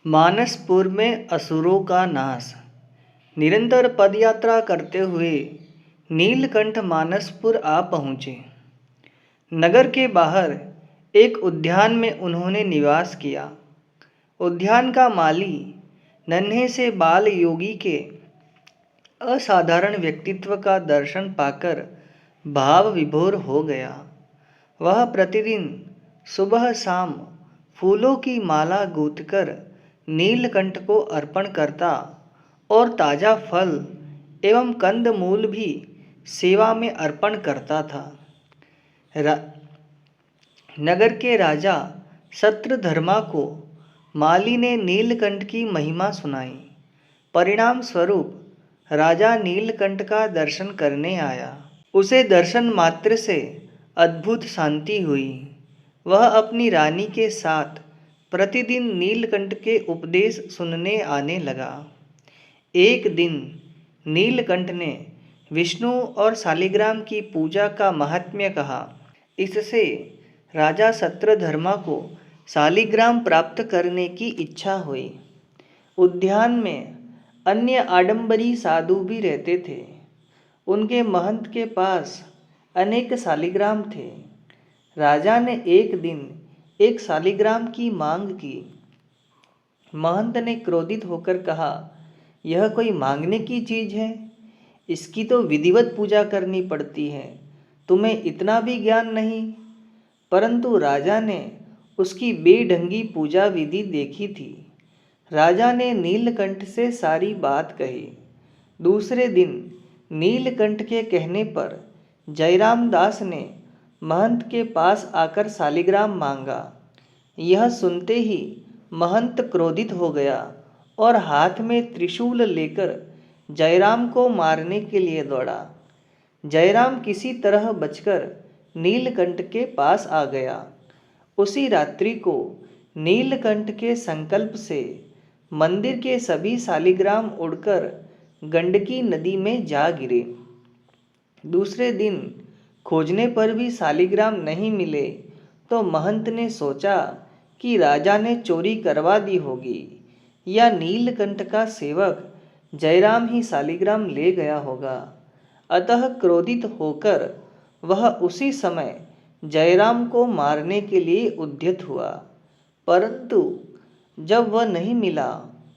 मानसपुर में असुरों का नाश। निरंतर पदयात्रा करते हुए नीलकंठ मानसपुर आ पहुँचे। नगर के बाहर एक उद्यान में उन्होंने निवास किया। उद्यान का माली नन्हे से बाल योगी के असाधारण व्यक्तित्व का दर्शन पाकर भाव विभोर हो गया। वह प्रतिदिन सुबह शाम फूलों की माला गूंथकर नीलकंठ को अर्पण करता और ताज़ा फल एवं कंद मूल भी सेवा में अर्पण करता था। नगर के राजा सत्रधर्मा को माली ने नीलकंठ की महिमा सुनाई। परिणाम स्वरूप राजा नीलकंठ का दर्शन करने आया। उसे दर्शन मात्र से अद्भुत शांति हुई। वह अपनी रानी के साथ प्रतिदिन नीलकंठ के उपदेश सुनने आने लगा। एक दिन नीलकंठ ने विष्णु और शालिग्राम की पूजा का महात्म्य कहा। इससे राजा सत्रधर्मा को शालिग्राम प्राप्त करने की इच्छा हुई। उद्यान में अन्य आडंबरी साधु भी रहते थे। उनके महंत के पास अनेक शालिग्राम थे। राजा ने एक दिन एक शालिग्राम की मांग की। महंत ने क्रोधित होकर कहा, यह कोई मांगने की चीज है? इसकी तो विधिवत पूजा करनी पड़ती है। तुम्हें इतना भी ज्ञान नहीं? परंतु राजा ने उसकी बेढंगी पूजा विधि देखी थी। राजा ने नीलकंठ से सारी बात कही। दूसरे दिन नीलकंठ के कहने पर जयराम दास ने महंत के पास आकर शालिग्राम मांगा। यह सुनते ही महंत क्रोधित हो गया और हाथ में त्रिशूल लेकर जयराम को मारने के लिए दौड़ा। जयराम किसी तरह बचकर नीलकंठ के पास आ गया। उसी रात्रि को नीलकंठ के संकल्प से मंदिर के सभी शालिग्राम उड़कर गंडकी नदी में जा गिरे। दूसरे दिन खोजने पर भी शालिग्राम नहीं मिले तो महंत ने सोचा कि राजा ने चोरी करवा दी होगी या नीलकंठ का सेवक जयराम ही शालिग्राम ले गया होगा। अतः क्रोधित होकर वह उसी समय जयराम को मारने के लिए उद्यत हुआ। परंतु जब वह नहीं मिला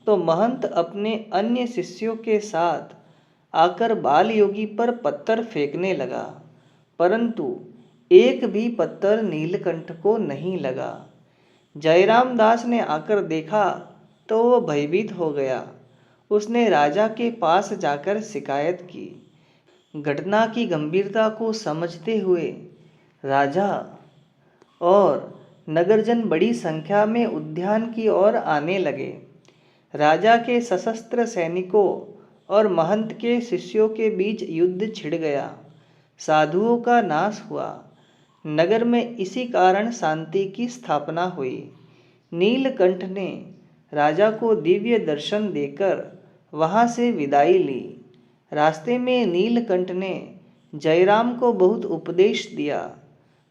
तो महंत अपने अन्य शिष्यों के साथ आकर बाल योगी पर पत्थर फेंकने लगा, परंतु एक भी पत्थर नीलकंठ को नहीं लगा। जयराम दास ने आकर देखा तो वह भयभीत हो गया। उसने राजा के पास जाकर शिकायत की। घटना की गंभीरता को समझते हुए राजा और नगरजन बड़ी संख्या में उद्यान की ओर आने लगे। राजा के सशस्त्र सैनिकों और महंत के शिष्यों के बीच युद्ध छिड़ गया। साधुओं का नाश हुआ। नगर में इसी कारण शांति की स्थापना हुई। नीलकंठ ने राजा को दिव्य दर्शन देकर वहां से विदाई ली। रास्ते में नीलकंठ ने जयराम को बहुत उपदेश दिया,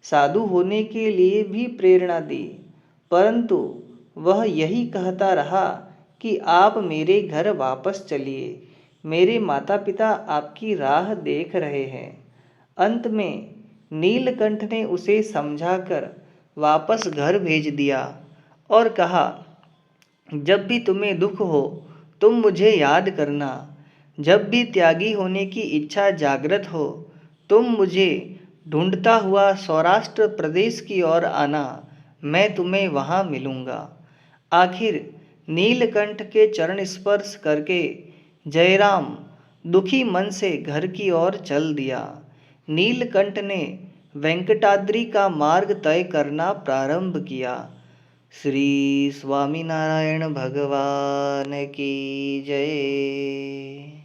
साधु होने के लिए भी प्रेरणा दी, परंतु वह यही कहता रहा कि आप मेरे घर वापस चलिए, मेरे माता पिता आपकी राह देख रहे हैं। अंत में नीलकंठ ने उसे समझाकर वापस घर भेज दिया और कहा, जब भी तुम्हें दुख हो तुम मुझे याद करना। जब भी त्यागी होने की इच्छा जागृत हो तुम मुझे ढूंढता हुआ सौराष्ट्र प्रदेश की ओर आना, मैं तुम्हें वहां मिलूंगा। आखिर नीलकंठ के चरण स्पर्श करके जयराम दुखी मन से घर की ओर चल दिया। नीलकंठ ने वेंकटाद्रि का मार्ग तय करना प्रारंभ किया। श्री स्वामीनारायण भगवान की जय।